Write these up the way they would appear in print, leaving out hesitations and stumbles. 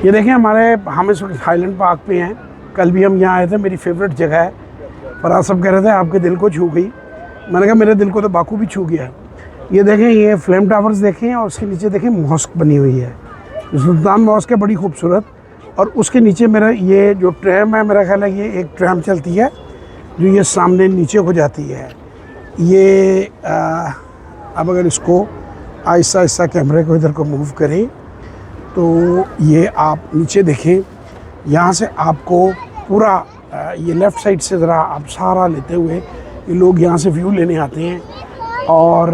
ये देखें हम इस वक्त हाईलैंड पार्क पे हैं। कल भी हम यहाँ आए थे, मेरी फेवरेट जगह है। फराज साहब कह रहे थे आपके दिल को छू गई। मैंने कहा मेरे दिल को तो बाकू भी छू गया है। ये देखें, ये फ्लेम टावर्स देखें और उसके नीचे देखें मॉस्क बनी हुई है, सुल्तान मॉस्क है, बड़ी खूबसूरत। और उसके नीचे मेरा ये जो ट्रैम है, मेरा ख्याल है ये एक ट्रैम चलती है जो ये सामने नीचे हो जाती है। ये अब अगर इसको आहिस्ता आहिस्ता कैमरे को इधर को मूव करें तो ये आप नीचे देखें, यहाँ से आपको पूरा ये लेफ़्ट साइड से ज़रा आप सारा लेते हुए ये लोग यहाँ से व्यू लेने आते हैं। और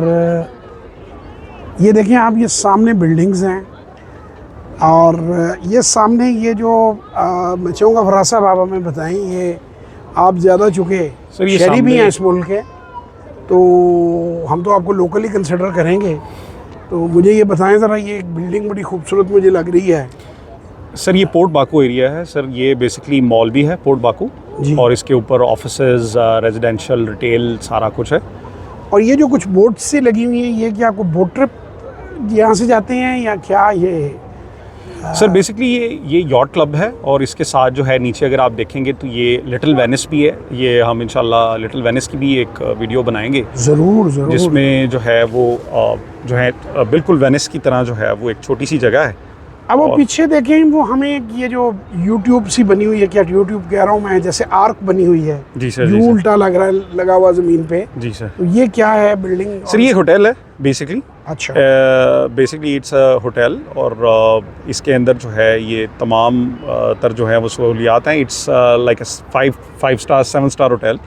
ये देखें आप, ये सामने बिल्डिंग्स हैं और ये सामने ये जो मैं चाहूँगा फराज साहब आप हमें बताएं, ये आप ज़्यादा चुके शहरी भी हैं इस मुल्क के, तो हम तो आपको लोकली कंसिडर करेंगे, तो मुझे ये बताएं ज़रा, ये एक बिल्डिंग बड़ी खूबसूरत मुझे लग रही है। सर ये पोर्ट बाकू एरिया है सर, ये बेसिकली मॉल भी है पोर्ट बाकू और इसके ऊपर ऑफिसेज, रेजिडेंशियल, रिटेल सारा कुछ है। और ये जो कुछ बोट सी लगी हुई है, ये क्या आपको बोट ट्रिप यहाँ से जाते हैं या क्या ये? सर बेसिकली ये यॉट क्लब है और इसके साथ जो है नीचे अगर आप देखेंगे तो ये लिटिल वेनिस भी है। ये हम इंशाल्लाह लिटिल वेनिस की भी एक वीडियो बनाएंगे ज़रूर ज़रूर, जिसमें जो है वो जो है बिल्कुल वेनिस की तरह जो है वो एक छोटी सी जगह है। अब वो पीछे देखें, वो हमें ये जो यूट्यूब सी बनी हुई है, क्या यूट्यूब कह रहा हूँ मैं, जैसे आर्क बनी हुई है जी सर, यू उल्टा लग रहा है, लगा हुआ ज़मीन पे। जी सर। तो ये क्या है बिल्डिंग? सर ये होटल है बेसिकली। अच्छा। बेसिकली इट्स अ होटल और इसके अंदर जो है ये तमाम तर जो है वो सहूलियात हैं। It's like five star 7 star hotel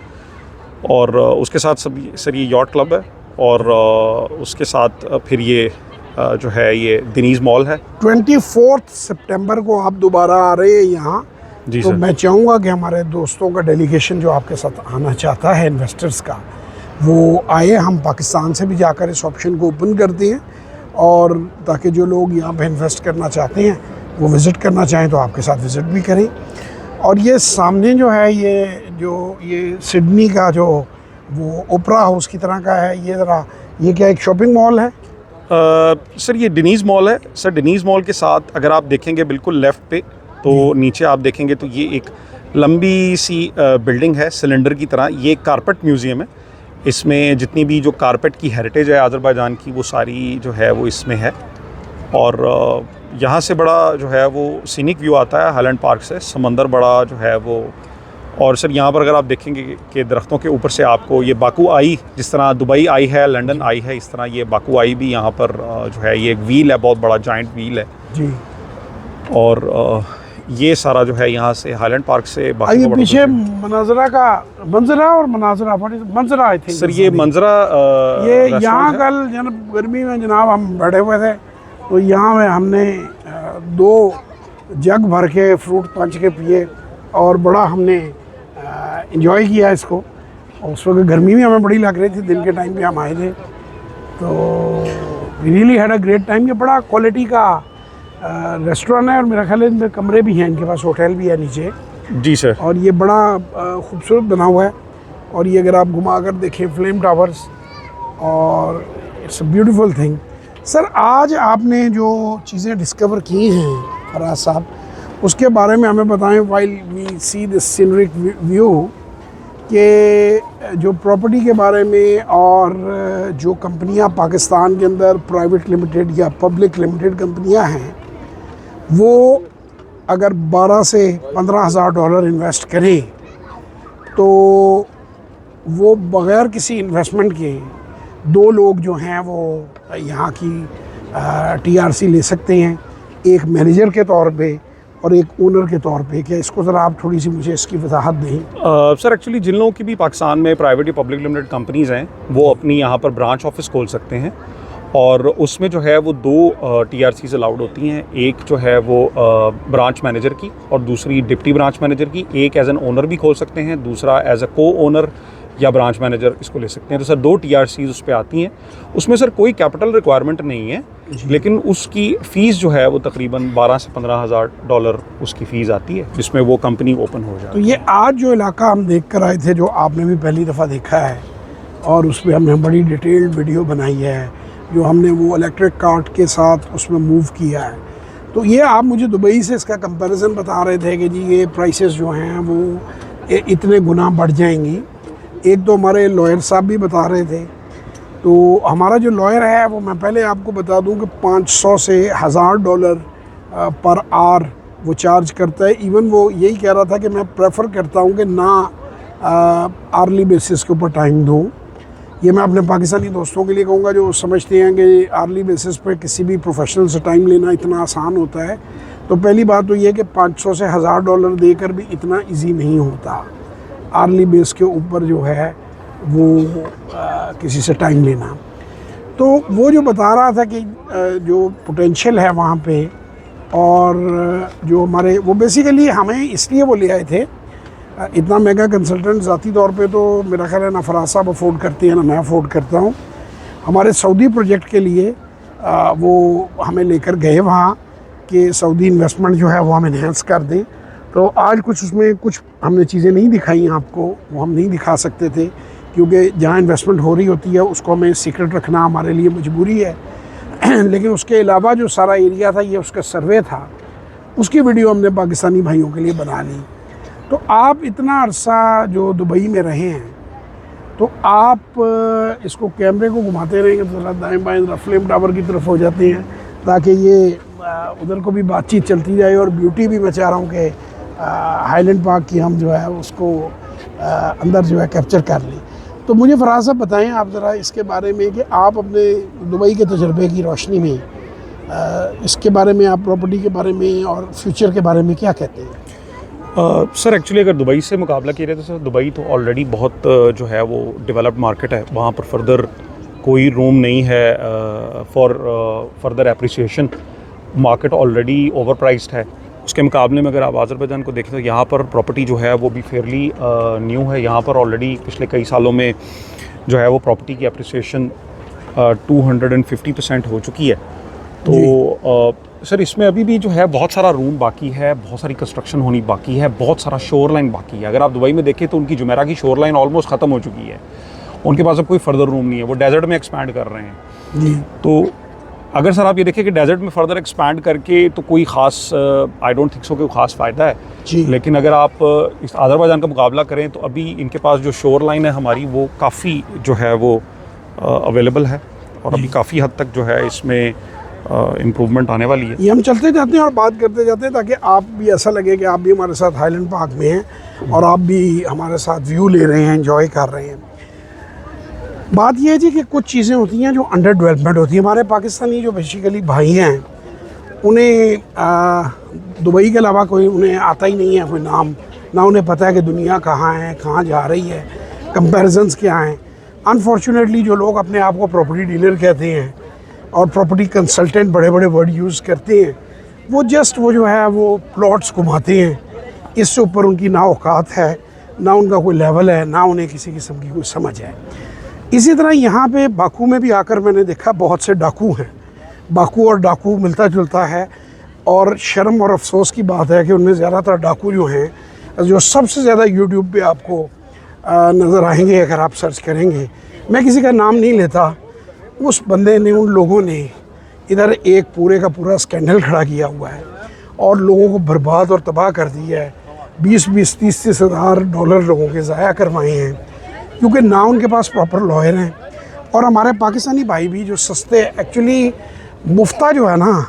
और उसके साथ सब सर ये यॉट क्लब है और उसके साथ फिर ये जो है ये दिनीज़ मॉल है। 24 सितंबर को आप दोबारा आ रहे हैं यहाँ, जी तो सर। मैं चाहूँगा कि हमारे दोस्तों का डेलीगेशन जो आपके साथ आना चाहता है, इन्वेस्टर्स का, वो आए। हम पाकिस्तान से भी जाकर इस ऑप्शन को ओपन करते हैं और ताकि जो लोग यहाँ पे इन्वेस्ट करना चाहते हैं वो विज़िट करना चाहें तो आपके साथ विज़िट भी करें। और ये सामने जो है ये सिडनी का जो वो ओपरा हाउस की तरह का है, ये ज़रा, ये क्या एक शॉपिंग मॉल है? सर ये डिनीज़ मॉल है। सर डिनीज़ मॉल के साथ अगर आप देखेंगे बिल्कुल लेफ़्ट पे तो नीचे आप देखेंगे तो ये एक लंबी सी बिल्डिंग है सिलेंडर की तरह। ये एक कारपेट म्यूज़ियम है। इसमें जितनी भी जो कारपेट की हेरिटेज है अज़रबैजान की वो सारी जो है वो इसमें है। और यहाँ से बड़ा जो है वो सीनिक व्यू आता है हाईलैंड पार्क से, समंदर बड़ा जो है वो। और सर यहाँ पर अगर आप देखेंगे कि दरख्तों के ऊपर से आपको ये बाकू आई, जिस तरह दुबई आई है, लंदन आई है, इस तरह ये बाकू आई भी यहाँ पर जो है ये एक व्हील है, बहुत बड़ा जॉइंट व्हील है जी। और ये सारा जो है यहाँ से हाईलैंड पार्क से ये पीछे मंजरा का मंजरा और मंजरा आई थिंक सर ये मंजरा ये यहाँ कल जनाब गर्मी में जनाब हम बैठे हुए थे, तो यहाँ में हमने 2 जग भर के फ्रूट पंच के पिए और बड़ा हमने इंजॉय किया इसको। और उस वक्त गर्मी भी हमें बड़ी लग रही थी, दिन के टाइम पे हम आए थे, तो really had a great time. ये बड़ा क्वालिटी का रेस्टोरेंट है और मेरा ख्याल है इनमें कमरे भी हैं, इनके पास होटल भी है नीचे। जी सर। और ये बड़ा खूबसूरत बना हुआ है और ये अगर आप घुमा कर देखें फ्लेम टावर्स, और it's a beautiful thing. Sir आज आपने जो चीज़ें डिस्कवर की हैं फराज साहब, उसके बारे में हमें बताएं। While we see this scenic view के जो प्रॉपर्टी के बारे में और जो कंपनियां पाकिस्तान के अंदर प्राइवेट लिमिटेड या पब्लिक लिमिटेड कंपनियां हैं, वो अगर 12 से 15 हज़ार डॉलर इन्वेस्ट करें तो वो बग़ैर किसी इन्वेस्टमेंट के 2 लोग जो हैं वो यहाँ की TRC ले सकते हैं, एक मैनेजर के तौर पे और एक ओनर के तौर पे। क्या इसको ज़रा आप थोड़ी सी मुझे इसकी वजाहत दें? सर एक्चुअली जिन लोगों की भी पाकिस्तान में प्राइवेट या पब्लिक लिमिटेड कंपनीज़ हैं वो अपनी यहाँ पर ब्रांच ऑफिस खोल सकते हैं और उसमें जो है वो 2 TRCs अलाउड होती हैं। एक जो है वो ब्रांच मैनेजर की और दूसरी डिप्टी ब्रांच मैनेजर की। एक एज एन ओनर भी खोल सकते हैं, दूसरा एज अ को ओनर या ब्रांच मैनेजर इसको ले सकते हैं। तो सर 2 TRCs उस पर आती हैं। उसमें सर कोई कैपिटल रिक्वायरमेंट नहीं है, लेकिन उसकी फ़ीस जो है वो तकरीबन 12 से 15 हज़ार डॉलर उसकी फ़ीस आती है, जिसमें वो कंपनी ओपन हो जाए। तो ये आज जो इलाका हम देख कर आए थे, जो आपने भी पहली दफ़ा देखा है और उस पर हमने बड़ी डिटेल्ड वीडियो बनाई है, जो हमने वो इलेक्ट्रिक कार्ट के साथ उसमें मूव किया है, तो ये आप मुझे दुबई से इसका कंपैरिजन बता रहे थे कि जी ये प्राइसेस जो हैं वो इतने गुना बढ़ जाएंगी। एक तो हमारे लॉयर साहब भी बता रहे थे। तो हमारा जो लॉयर है वो मैं पहले आपको बता दूं कि $500 से $1000 पर आवर वो चार्ज करता है। इवन वो यही कह रहा था कि मैं प्रेफर करता हूं कि ना आर्ली बेसिस के ऊपर टाइम दूं। ये मैं अपने पाकिस्तानी दोस्तों के लिए कहूँगा जो समझते हैं कि आर्ली बेसिस पे किसी भी प्रोफेशनल से टाइम लेना इतना आसान होता है। तो पहली बात तो ये कि $500 से $1000 देकर भी इतना इजी नहीं होता आर्ली बेस के ऊपर जो है वो किसी से टाइम लेना। तो वो जो बता रहा था कि जो पोटेंशियल है वहाँ पे, और जो हमारे वो बेसिकली हमें इसलिए वो ले आए थे। इतना महंगा कंसल्टेंट ज़ाती तौर पे तो मेरा ख्याल है ना फराज साहब अफोर्ड करते हैं ना मैं अफोर्ड करता हूँ। हमारे सऊदी प्रोजेक्ट के लिए वो हमें लेकर गए वहाँ कि सऊदी इन्वेस्टमेंट जो है वो हम इन्हेंस कर दें। तो आज कुछ उसमें कुछ हमने चीज़ें नहीं दिखाई आपको, वो हम नहीं दिखा सकते थे क्योंकि जहाँ इन्वेस्टमेंट हो रही होती है उसको हमें सीक्रेट रखना हमारे लिए मजबूरी है। लेकिन उसके अलावा जो सारा एरिया था, ये उसका सर्वे था, उसकी वीडियो हमने पाकिस्तानी भाइयों के लिए बना ली। तो आप इतना अरसा जो दुबई में रहे हैं, तो आप इसको कैमरे को घुमाते रहेंगे तो ज़रा दाएँ बाएँ ज़रा फ्लेम टावर की तरफ हो जाते हैं ताकि ये उधर को भी बातचीत चलती जाए। और ब्यूटी भी मैं चाह रहा हूँ कि हाईलैंड पार्क की हम जो है उसको अंदर जो है कैप्चर कर लें। तो मुझे फराज साहब बताएं आप ज़रा इसके बारे में कि आप अपने दुबई के तजर्बे की रोशनी में इसके बारे में, आप प्रॉपर्टी के बारे में और फ्यूचर के बारे में क्या कहते हैं? सर एक्चुअली अगर दुबई से मुकाबला किया जाए तो सर दुबई तो ऑलरेडी बहुत जो है वो डेवलप्ड मार्केट है। वहाँ पर फर्दर कोई रूम नहीं है for further appreciation. Market already over priced है। उसके मुकाबले में अगर आप आज़रबाईजान को देखें तो यहाँ पर प्रॉपर्टी जो है वो भी फेयरली न्यू है। यहाँ पर ऑलरेडी पिछले कई सालों में जो है वो प्रॉपर्टी की एप्रिसिएशन 250% हो चुकी है। तो सर इसमें अभी भी जो है बहुत सारा रूम बाकी है, बहुत सारी कंस्ट्रक्शन होनी बाकी है, बहुत सारा शोर लाइन बाकी है। अगर आप दुबई में देखें तो उनकी जुमेरा की शोर लाइन ऑलमोस्ट ख़त्म हो चुकी है। उनके पास अब कोई फर्दर रूम नहीं है, वो डेजर्ट में एक्सपैंड कर रहे हैं जी। तो अगर सर आप ये देखें कि डेजर्ट में फर्दर एक्सपैंड करके तो कोई ख़ास आई डोंट थिंक सो कि ख़ास फ़ायदा है जी। लेकिन अगर आप इस आज़रबाईजान का मुकाबला करें तो अभी इनके पास जो शोर लाइन है हमारी वो काफ़ी जो है वो अवेलेबल है और अभी काफ़ी हद तक जो है इसमें इम्प्रूवमेंट आने वाली है। ये हम चलते जाते हैं और बात करते जाते हैं ताकि आप भी ऐसा लगे कि आप भी हमारे साथ हाईलैंड पार्क में हैं और आप भी हमारे साथ व्यू ले रहे हैं, एंजॉय कर रहे हैं। बात यह है जी कि कुछ चीज़ें होती हैं जो अंडर डेवलपमेंट होती हैं। हमारे पाकिस्तानी जो बेसिकली भाई हैं उन्हें दुबई के अलावा कोई उन्हें आता ही नहीं है कोई नाम, ना उन्हें पता है कि दुनिया कहाँ है, कहाँ जा रही है, कंपैरिजंस क्या हैं। अनफॉर्चुनेटली जो लोग अपने आप को प्रॉपर्टी डीलर कहते हैं और प्रॉपर्टी कंसल्टेंट बड़े बड़े वर्ड यूज़ करते हैं, वो जस्ट वो जो है वो प्लॉट्स घुमाते हैं। इससे ऊपर उनकी ना औकात है, ना उनका कोई लेवल है, ना उन्हें किसी किस्म की कोई समझ है। इसी तरह यहाँ पे बाकू में भी आकर मैंने देखा बहुत से डाकू हैं। बाकू और डाकू मिलता जुलता है और शर्म और अफसोस की बात है कि उनमें ज़्यादातर डाकू जो हैं जो सबसे ज़्यादा यूट्यूब पे आपको नज़र आएंगे अगर आप सर्च करेंगे। मैं किसी का नाम नहीं लेता। उस बंदे ने, उन लोगों ने इधर एक पूरे का पूरा स्कैंडल खड़ा किया हुआ है और लोगों को बर्बाद और तबाह कर दिया है। 20-20, 30-30 हज़ार डॉलर लोगों के ज़ाया करवाए हैं क्योंकि ना उनके पास प्रॉपर लॉयर हैं। और हमारे पाकिस्तानी भाई भी जो सस्ते, एक्चुअली मुफ्ता जो है ना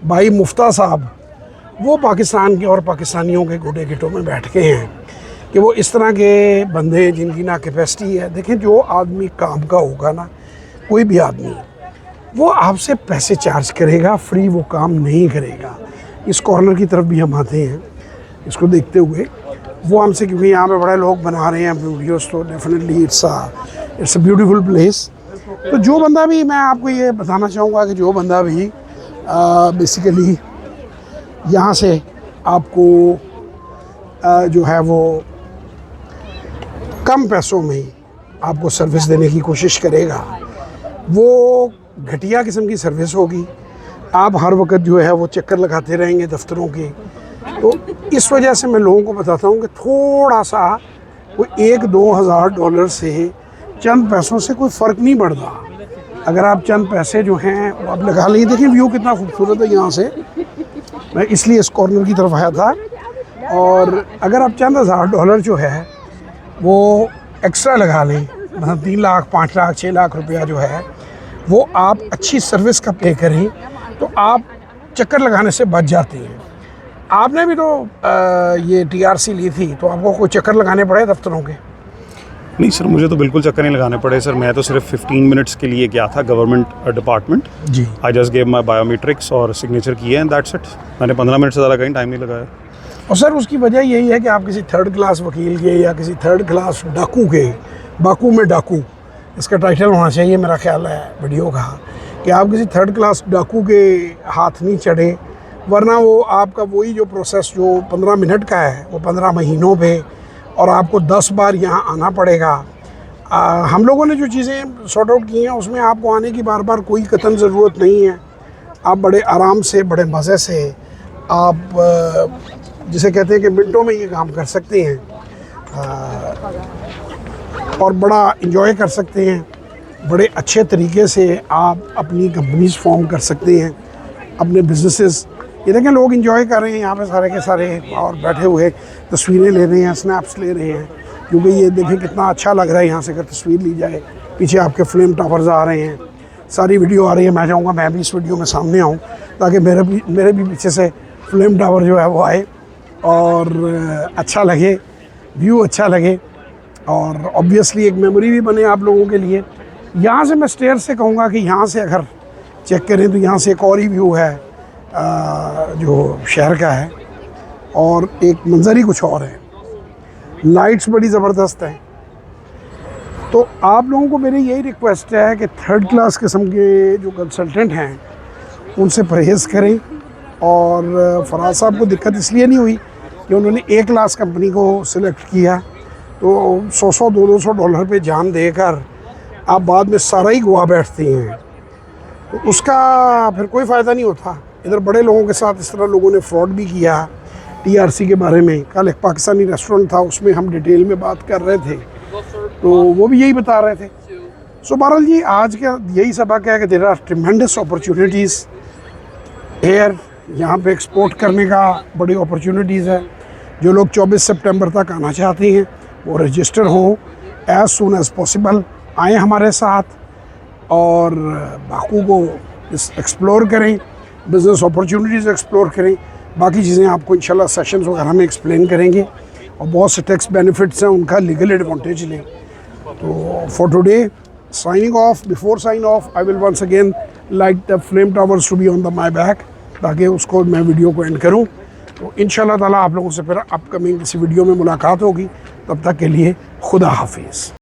भाई, मुफ्ता साहब, वो पाकिस्तान के और पाकिस्तानियों के गोडे गिटों में बैठ के हैं कि वो इस तरह के बंदे जिनकी ना कैपेसिटी है। देखें, जो आदमी काम का होगा ना, कोई भी आदमी, वो आपसे पैसे चार्ज करेगा, फ्री वो काम नहीं करेगा। इस कॉर्नर की तरफ भी हम आते हैं इसको देखते हुए, वो हमसे, क्योंकि यहाँ पे बड़े लोग बना रहे हैं वीडियोस, तो definitely it's a beautiful place. तो जो बंदा भी, मैं आपको ये बताना चाहूँगा कि जो बंदा भी बेसिकली यहाँ से आपको जो है वो कम पैसों में आपको सर्विस देने की कोशिश करेगा, वो घटिया किस्म की सर्विस होगी। आप हर वक्त जो है वो चक्कर लगाते रहेंगे दफ्तरों के। तो इस वजह से मैं लोगों को बताता हूँ कि थोड़ा सा कोई $1-2 हज़ार से चंद पैसों से कोई फ़र्क नहीं पड़ता। अगर आप चंद पैसे जो हैं वो आप लगा लें, देखिए व्यू कितना खूबसूरत है यहाँ से। मैं इसलिए इस कॉर्नर की तरफ आया था। और अगर आप चंद $1000 जो है वो एक्स्ट्रा लगा लें, मतलब 3 लाख 5 लाख 6 लाख रुपया जो है वो आप अच्छी सर्विस का पे करें तो आप चक्कर लगाने से बच जाते हैं। आपने भी तो ये TRC ली थी, तो आपको कोई चक्कर लगाने पड़े दफ्तरों के? नहीं सर, मुझे तो बिल्कुल चक्कर नहीं लगाने पड़े सर। मैं तो सिर्फ 15 मिनट्स के लिए गया था गवर्नमेंट डिपार्टमेंट जी। I just gave my biometrics और सिग्नेचर किए एंड दैट्स इट। मैंने 15 मिनट से ज़्यादा कहीं टाइम नहीं लगाया। और सर उसकी वजह यही है कि आप किसी 3rd क्लास वकील के या किसी 3rd क्लास डाकू के, बाकू में डाकू इसका टाइटल होना चाहिए मेरा ख्याल है वीडियो का, कि आप किसी 3rd क्लास डाकू के हाथ नहीं चढ़े, वरना वो आपका वही जो प्रोसेस जो 15 मिनट का है वो 15 महीनों पे, और आपको 10 बार यहाँ आना पड़ेगा। हम लोगों ने जो चीज़ें सॉर्ट आउट की हैं उसमें आपको आने की बार बार कोई कतन ज़रूरत नहीं है। आप बड़े आराम से, बड़े मज़े से आप जिसे कहते हैं कि मिनटों में ये काम कर सकते हैं और बड़ा इंजॉय कर सकते हैं। बड़े अच्छे तरीके से आप अपनी कंपनीज फॉर्म कर सकते हैं, अपने बिजनेसेस। ये देखें लोग इंजॉय कर रहे हैं यहाँ पे सारे के सारे, और बैठे हुए तस्वीरें ले रहे हैं, स्नैप्स ले रहे हैं, क्योंकि ये देखें कितना अच्छा लग रहा है यहाँ से अगर तस्वीर ली जाए। पीछे आपके फ्लेम टावर्स आ रहे हैं, सारी वीडियो आ रही है। मैं चाहूँगा मैं भी इस वीडियो में सामने आऊँ ताकि मेरे भी पीछे से फ्लेम टावर जो है वो आए और अच्छा लगे, व्यू अच्छा लगे, और ऑब्वियसली एक मेमोरी भी बने आप लोगों के लिए। यहाँ से मैं स्टेयर से कहूँगा कि यहाँ से अगर चेक करें तो यहाँ से एक और ही व्यू है जो शहर का है, और एक मंजर ही कुछ और है। लाइट्स बड़ी ज़बरदस्त हैं। तो आप लोगों को मेरी यही रिक्वेस्ट है कि 3rd क्लास किस्म के जो कंसल्टेंट हैं उनसे परहेज़ करें। और फराज साहब को दिक्कत इसलिए नहीं हुई कि उन्होंने A क्लास कंपनी को सिलेक्ट किया, तो $100-200 पे जान देकर आप बाद में सारा ही गवा बैठते हैं, तो उसका फिर कोई फ़ायदा नहीं होता। इधर बड़े लोगों के साथ इस तरह लोगों ने फ्रॉड भी किया TRC के बारे में। कल एक पाकिस्तानी रेस्टोरेंट था, उसमें हम डिटेल में बात कर रहे थे, तो वो भी यही बता रहे थे। सो बहरहाल जी आज का यही सबक है कि there are tremendous opportunities here, यहाँ पे एक्सपोर्ट करने का बड़ी अपॉर्चुनिटीज़ है। जो लोग 24 सितंबर तक आना चाहते हैं वो रजिस्टर हों एज़ सून एज़ पॉसिबल, आएँ हमारे साथ और बाकू को एक्सप्लोर करें, बिज़नेस अपॉर्चुनिटीज़ एक्सप्लोर करें। बाकी चीज़ें आपको इंशाल्लाह सेशंस वगैरह में एक्सप्लेन करेंगे, और बहुत से टैक्स बेनिफिट्स हैं, उनका लीगल एडवांटेज लें। तो for today signing off, before sign off I will once again like the flame towers to be on the my back, ताकि उसको मैं वीडियो को एंड करूं। तो इंशाल्लाह ताला आप लोगों से फिर अपकमिंग किसी वीडियो में मुलाकात होगी। तब तक के लिए खुदा हाफिज़।